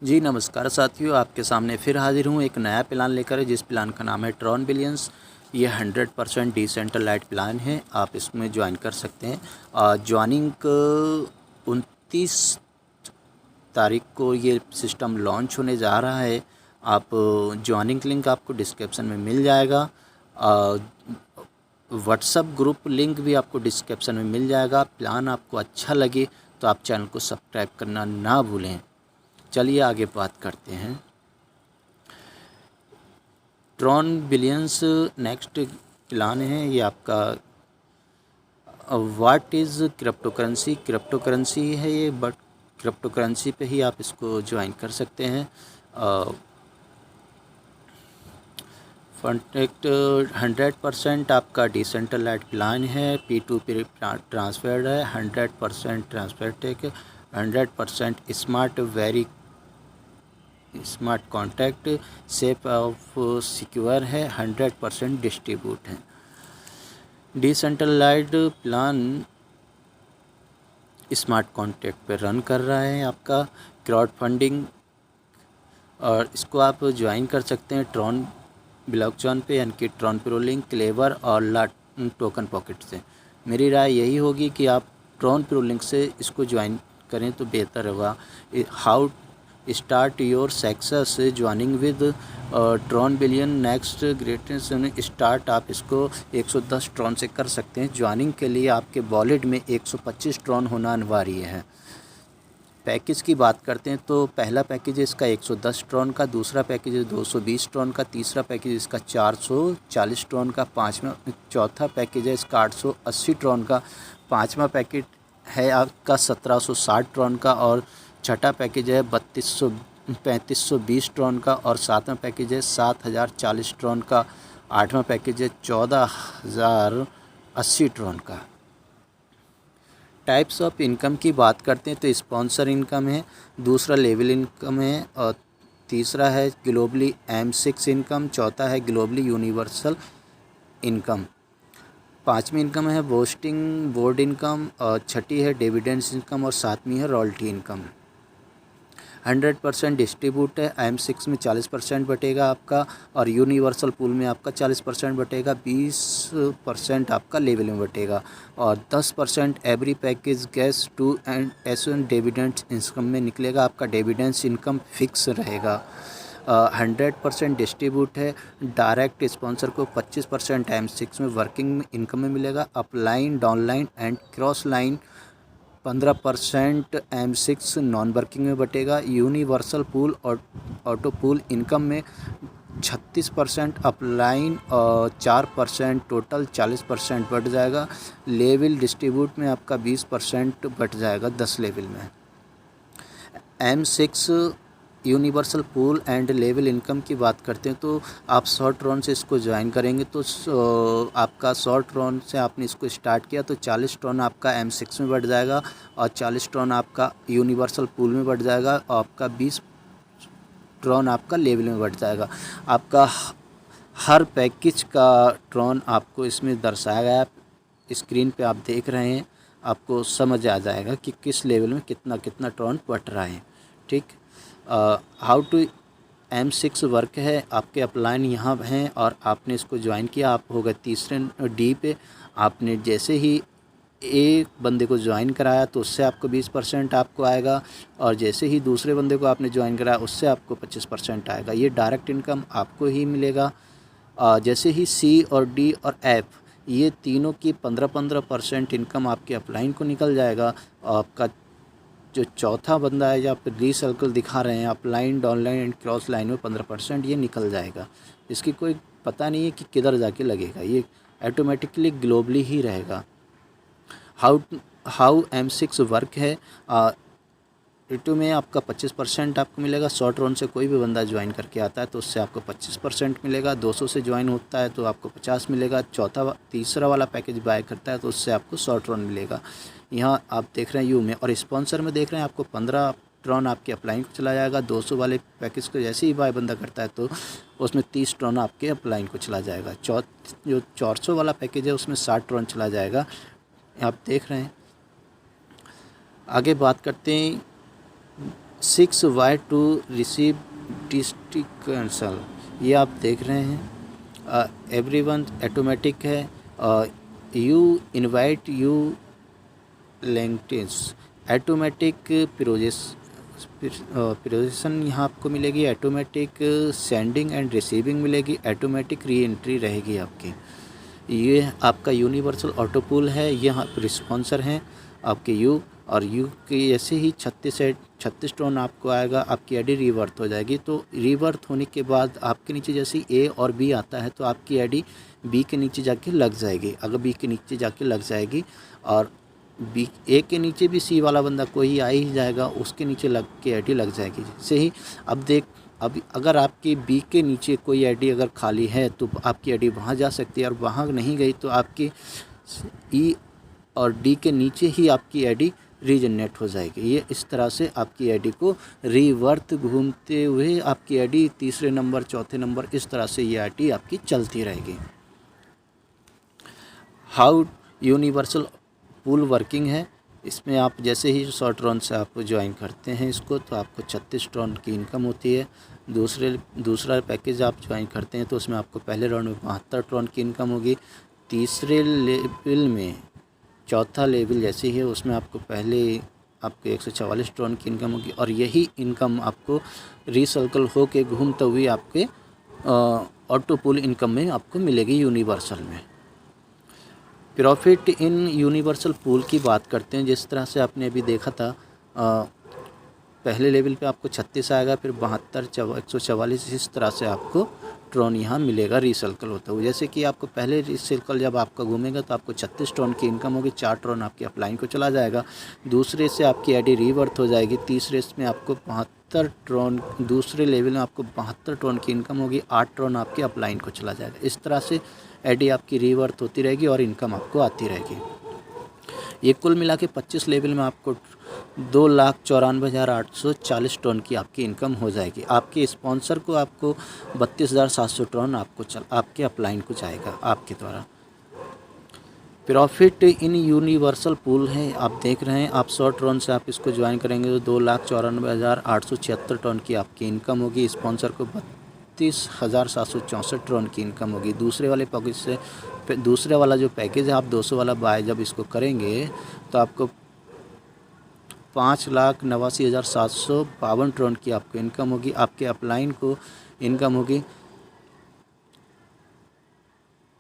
जी नमस्कार साथियों, आपके सामने फिर हाजिर हूँ एक नया प्लान लेकर, जिस प्लान का नाम है ट्रॉन बिलियंस। ये 100% डिसेंट्रलाइज्ड प्लान है। आप इसमें ज्वाइन कर सकते हैं। ज्वाइनिंग 29 तारीख को ये सिस्टम लॉन्च होने जा रहा है। आप ज्वाइनिंग लिंक आपको डिस्क्रिप्शन में मिल जाएगा। व्हाट्सअप ग्रुप लिंक भी आपको डिस्क्रिप्शन में मिल जाएगा। प्लान आपको अच्छा लगे तो आप चैनल को सब्सक्राइब करना ना भूलें। चलिए आगे बात करते हैं। ट्रॉन बिलियंस नेक्स्ट प्लान है ये आपका। What is crypto currency? Crypto currency है ये, बट क्रिप्टो करेंसी पे ही आप इसको ज्वाइन कर सकते हैं। कॉन्ट्रैक्ट 100% आपका डिसेंट्रलाइज्ड प्लान है। P2P ट्रांसफर्ड है। 100% transfer tech, 100% smart contact, safe of secure है, 100% डिस्ट्रीब्यूट है। डिसेंट्रलाइज्ड प्लान स्मार्ट कॉन्ट्रैक्ट पे रन कर रहा है आपका। क्राउड फंडिंग, और इसको आप ज्वाइन कर सकते हैं ट्रॉन ब्लॉकचेन पे, यानी कि ट्रॉन प्रोलिंक, क्लेवर और लाट टोकन पॉकेट से। मेरी राय यही होगी कि आप ट्रॉन प्रोलिंक से इसको ज्वाइन करें तो बेहतर होगा। How start your success joining with Tron billion next greatest start. आप इसको 110 ट्रॉन से कर सकते हैं। ज्वाइनिंग के लिए आपके वॉलेट में 125 ट्रॉन होना अनिवार्य है। पैकेज की बात करते हैं तो पहला पैकेज है इसका 110 ट्रॉन का, दूसरा पैकेज है 220 ट्रॉन का, तीसरा पैकेज इसका 440 ट्रॉन का, चौथा पैकेज है इसका 880 ट्रॉन का, पाँचवा पैकेज है आपका 1760 ट्रॉन का, और छठा पैकेज है 3520 ट्रॉन का, और सातवां पैकेज है 7040 ट्रॉन का, आठवां पैकेज है 14080 ट्रॉन का। टाइप्स ऑफ इनकम की बात करते हैं तो स्पॉन्सर इनकम है, दूसरा लेवल इनकम है, और तीसरा है ग्लोबली M6 इनकम, चौथा है ग्लोबली यूनिवर्सल इनकम, पांचवी इनकम है बोस्टिंग बोर्ड इनकम, और छठी है डिविडेंड्स इनकम, और सातवीं है रॉयल्टी इनकम। 100% डिस्ट्रीब्यूट है। M6 में 40% बटेगा आपका, और यूनिवर्सल पूल में आपका 40% बटेगा, 20% आपका लेवल में बटेगा, और 10% every package goes to and s n dividends income में निकलेगा। आपका डिविडेंड्स इनकम फिक्स रहेगा। 100% डिस्ट्रीब्यूट है। डायरेक्ट स्पॉन्सर को 25% M6 में वर्किंग इनकम में मिलेगा। Upline, downline and cross line 15% M6 non working में बटेगा। यूनिवर्सल पूल और ऑटो पूल इनकम में 36% अपलाइन और 4%, टोटल 40% बढ़ जाएगा। लेवल डिस्ट्रीब्यूट में आपका 20% बढ़ जाएगा 10 लेवल में। M6 universal pool and level income की बात करते हैं तो आप शॉर्ट रन से इसको ज्वाइन करेंगे तो आपका शॉर्ट रन से आपने इसको स्टार्ट किया तो 40 टन आपका M6 में बढ़ जाएगा, और 40 टन आपका यूनिवर्सल पूल में बढ़ जाएगा, और आपका 20 टन आपका लेवल में बढ़ जाएगा। आपका हर पैकेज का ट्रॉन आपको इसमें दर्शाया गया है। स्क्रीन पे आप देख रहे हैं, आपको समझ आ जाएगा कि किस लेवल में कितना कितना ट्रॉन बढ़ रहा है। ठीक, हाउ टू M6 वर्क है। आपके अपलाइन यहाँ हैं और आपने इसको ज्वाइन किया, आप हो गए तीसरे D पे। आपने जैसे ही एक बंदे को ज्वाइन कराया तो उससे आपको 20% आपको आएगा, और जैसे ही दूसरे बंदे को आपने ज्वाइन कराया उससे आपको 25% आएगा। ये डायरेक्ट इनकम आपको ही मिलेगा। जैसे ही C और D और F, ये तीनों की 15-15% इनकम आपके अपलाइन को निकल जाएगा। आपका जो चौथा बंदा है, या आप रीसर्कल दिखा रहे हैं upline, downline and cross line में 15% ये निकल जाएगा। इसकी कोई पता नहीं है कि किधर जाके लगेगा, ये ऑटोमेटिकली ग्लोबली ही रहेगा। हाउ M6 वर्क है। ऋतु में आपका 25% आपको मिलेगा। शॉर्ट रन से कोई भी बंदा ज्वाइन करके आता है तो उससे आपको 25% मिलेगा। 200 से ज्वाइन होता है तो आपको 50 मिलेगा। तीसरा वाला पैकेज बाय करता है तो उससे आपको शॉर्ट रन मिलेगा। यहाँ आप देख रहे हैं यू में, और स्पॉन्सर में देख रहे हैं आपको 15 ट्रॉन आपके अपलाइन को चला जाएगा। 200 वाले पैकेज को जैसे ही बाय बंदा करता है तो उसमें 30 ट्रॉन आपके अपलाइन को चला जाएगा। जो 400 वाला पैकेज है उसमें 60 ट्रॉन चला जाएगा। आप देख रहे हैं। आगे बात करते हैं 6Y to receive district cancel, ये आप देख रहे हैं। एवरीवन ऑटोमेटिक है। You invite you language automatic projection यहाँ आपको मिलेगी। ऑटोमेटिक सेंडिंग एंड रिसीविंग मिलेगी। ऑटोमेटिक री एंट्री रहेगी आपकी। ये आपका यूनिवर्सल ऑटो पुल है। यह रिस्पॉन्सर हैं आपके यू, और यू के ऐसे ही 36 टोन आपको आएगा। आपकी आईडी रिवर्थ हो जाएगी। तो रिवर्थ होने के बाद आपके नीचे जैसे ए और बी आता है तो आपकी आईडी बी के नीचे जाके लग जाएगी। अगर बी के नीचे जाके लग जाएगी और बी ए के नीचे भी सी वाला बंदा कोई आ ही जाएगा, उसके नीचे लग के आईडी लग जाएगी। जैसे ही अब अगर आपकी बी के नीचे कोई आईडी अगर खाली है तो आपकी आईडी वहाँ जा सकती है, और वहाँ नहीं गई तो आपकी ई और डी के नीचे ही आपकी आईडी रीजनरेट हो जाएगी। ये इस तरह से आपकी आईडी को रिवर्थ घूमते हुए आपकी आईडी तीसरे नंबर, चौथे नंबर, इस तरह से ये आईडी आपकी चलती रहेगी। हाउ यूनिवर्सल पूल वर्किंग है, इसमें आप जैसे ही 100 ट्रॉन से आप ज्वाइन करते हैं इसको तो आपको 36 ट्रॉन की इनकम होती है। दूसरा पैकेज आप ज्वाइन करते हैं तो उसमें आपको पहले राउंड में 72 ट्रॉन की इनकम होगी। तीसरे लेवल में, चौथा लेवल जैसे ही है उसमें आपको पहले आपको 144 ट्रॉन की इनकम होगी, और यही इनकम आपको रिसर्कल होके घूमते हुए आपके ऑटो पुल इनकम में आपको मिलेगी यूनिवर्सल में। प्रॉफिट इन यूनिवर्सल पूल की बात करते हैं। जिस तरह से आपने अभी देखा था, पहले लेवल पे आपको 36 आएगा, फिर 72, 144, इस तरह से आपको ट्रॉन यहाँ मिलेगा रिसर्कल होता हुआ। जैसे कि आपको पहले रिसर्कल जब आपका घूमेगा तो आपको 36 ट्रॉन की इनकम होगी, 4 ट्रॉन आपके अपलाइन को चला जाएगा। दूसरे से आपकी आईडी रिवर्थ हो जाएगी। तीसरे में आपको 72 ट्रॉन, दूसरे लेवल में आपको 72 ट्रॉन की इनकम होगी, 8 ट्रॉन आपके अपलाइन को चला जाएगा। इस तरह से आईडी आपकी रिवर्थ होती रहेगी और इनकम आपको आती रहेगी। ये कुल मिला के 25 लेवल में आपको 2,94,840 टन की आपकी इनकम हो जाएगी। आपके स्पॉन्सर को आपको 32,700 टन आपके अपलाइन को जाएगा आपके द्वारा। प्रॉफिट इन यूनिवर्सल पूल है, आप देख रहे हैं। आप 100 टन से आप इसको ज्वाइन करेंगे तो 2,94,876 टन की आपकी इनकम होगी। स्पॉन्सर को 32,764 टन की इनकम होगी। दूसरे वाले पैकेज से, दूसरे वाला जो पैकेज है आप 200 वाला बाय जब इसको करेंगे तो आपको 5,89,752 टन की आपको इनकम होगी। आपके अपलाइन को इनकम होगी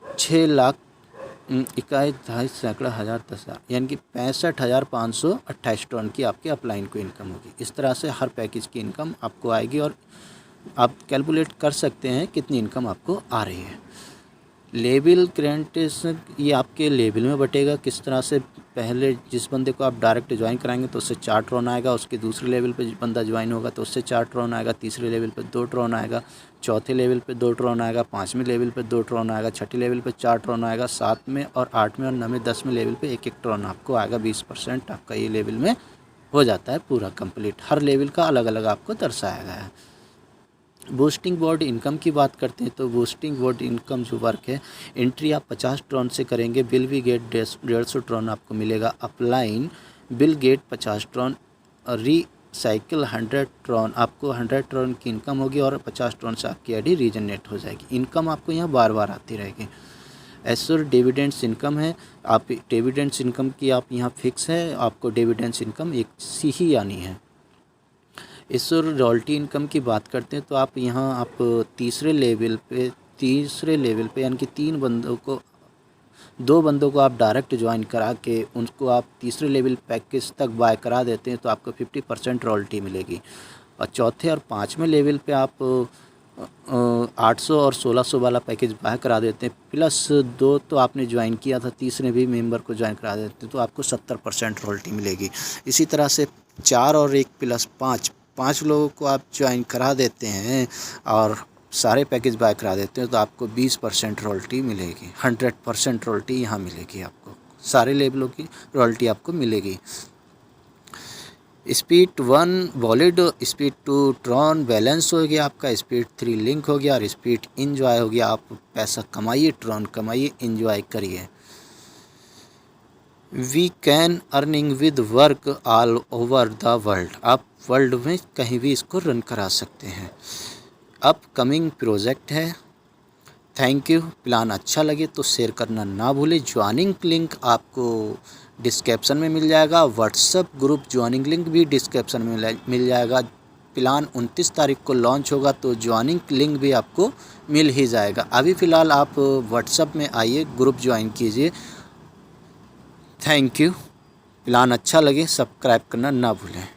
6,21,210,000 यानी कि 65,528 टन की आपके अपलाइन को इनकम होगी। इस तरह से हर पैकेज की इनकम आपको आएगी और आप कैलकुलेट कर सकते हैं कितनी इनकम आपको आ रही है। लेवल क्रेडिटेशन ये आपके लेवल में बटेगा। किस तरह से, पहले जिस बंदे को आप डायरेक्ट ज्वाइन कराएंगे तो उससे 4 ट्रॉन आएगा। उसके दूसरे लेवल पे बंदा ज्वाइन होगा तो उससे 4 ट्रॉन आएगा। तीसरे लेवल पे 2 ट्रॉन आएगा। चौथे लेवल पे 2 ट्रॉन आएगा। 5वें लेवल पे 2 ट्रॉन आएगा। छठे लेवल पे 4 ट्रॉन आएगा। 7वें और 8वें और 9वें 10वें लेवल पे 1-1 ट्रॉन आपको आएगा। 20% आपका ये लेवल में हो जाता है पूरा कंप्लीट। हर लेवल का अलग अलग आपको दर्शाया गया है। बूस्टिंग बोर्ड इनकम की बात करते हैं तो बूस्टिंग बोर्ड इनकम जो वर्क है, एंट्री आप 50 ट्रॉन से करेंगे, बिल वी गेट 150 ट्रॉन आपको मिलेगा। Upline will get 50 Tron, recycle 100 Tron, आपको 100 ट्रॉन की इनकम होगी और 50 ट्रॉन से आपकी आईडी रीजनरेट हो जाएगी। इनकम आपको यहाँ बार बार आती रहेगी। एश्योर डिविडेंड्स इनकम है, आप डिविडेंड्स इनकम की आप यहाँ फिक्स है, आपको डिविडेंड्स इनकम एक सी ही आनी है। एश्योर रॉयल्टी इनकम की बात करते हैं तो आप यहाँ आप तीसरे लेवल पे यानी कि 2 बंदों को आप डायरेक्ट ज्वाइन करा के उनको आप तीसरे लेवल पैकेज तक बाय करा देते हैं तो आपको 50% रॉयल्टी मिलेगी। और चौथे और 5वें लेवल पे आप 800 और 1600 वाला पैकेज बाय करा देते हैं, प्लस 2 तो आपने ज्वाइन किया था, तीसरे भी मेंबर को ज्वाइन करा देते हैं तो आपको 70% रॉयल्टी मिलेगी। इसी तरह से 4 और 1 प्लस 5 लोगों को आप ज्वाइन करा देते हैं और सारे पैकेज बाय करा देते हैं तो आपको 20% रॉयल्टी मिलेगी। 100% रॉयल्टी यहाँ मिलेगी आपको, सारे लेवलों की रॉयल्टी आपको मिलेगी। Speed 1 valid, speed 2 Tron balance हो गया आपका, स्पीड 3 लिंक हो गया और स्पीड इंजॉय हो गया। आप पैसा कमाइए, ट्रॉन कमाइए, इंजॉय करिए। We can earning with work all over the world. आप वर्ल्ड में कहीं भी इसको रन करा सकते हैं। अपकमिंग प्रोजेक्ट है। Thank you. प्लान अच्छा लगे तो शेयर करना ना भूलें। ज्वाइनिंग लिंक आपको डिस्क्रिप्शन में मिल जाएगा। व्हाट्सएप ग्रुप ज्वाइनिंग लिंक भी डिस्क्रिप्शन में मिल जाएगा। प्लान 29 तारीख को लॉन्च होगा तो ज्वाइनिंग लिंक भी आपको मिल ही जाएगा। अभी फ़िलहाल आप व्हाट्सएप में आइए, ग्रुप ज्वाइन कीजिए। Thank you. प्लान अच्छा लगे सब्सक्राइब करना ना भूलें।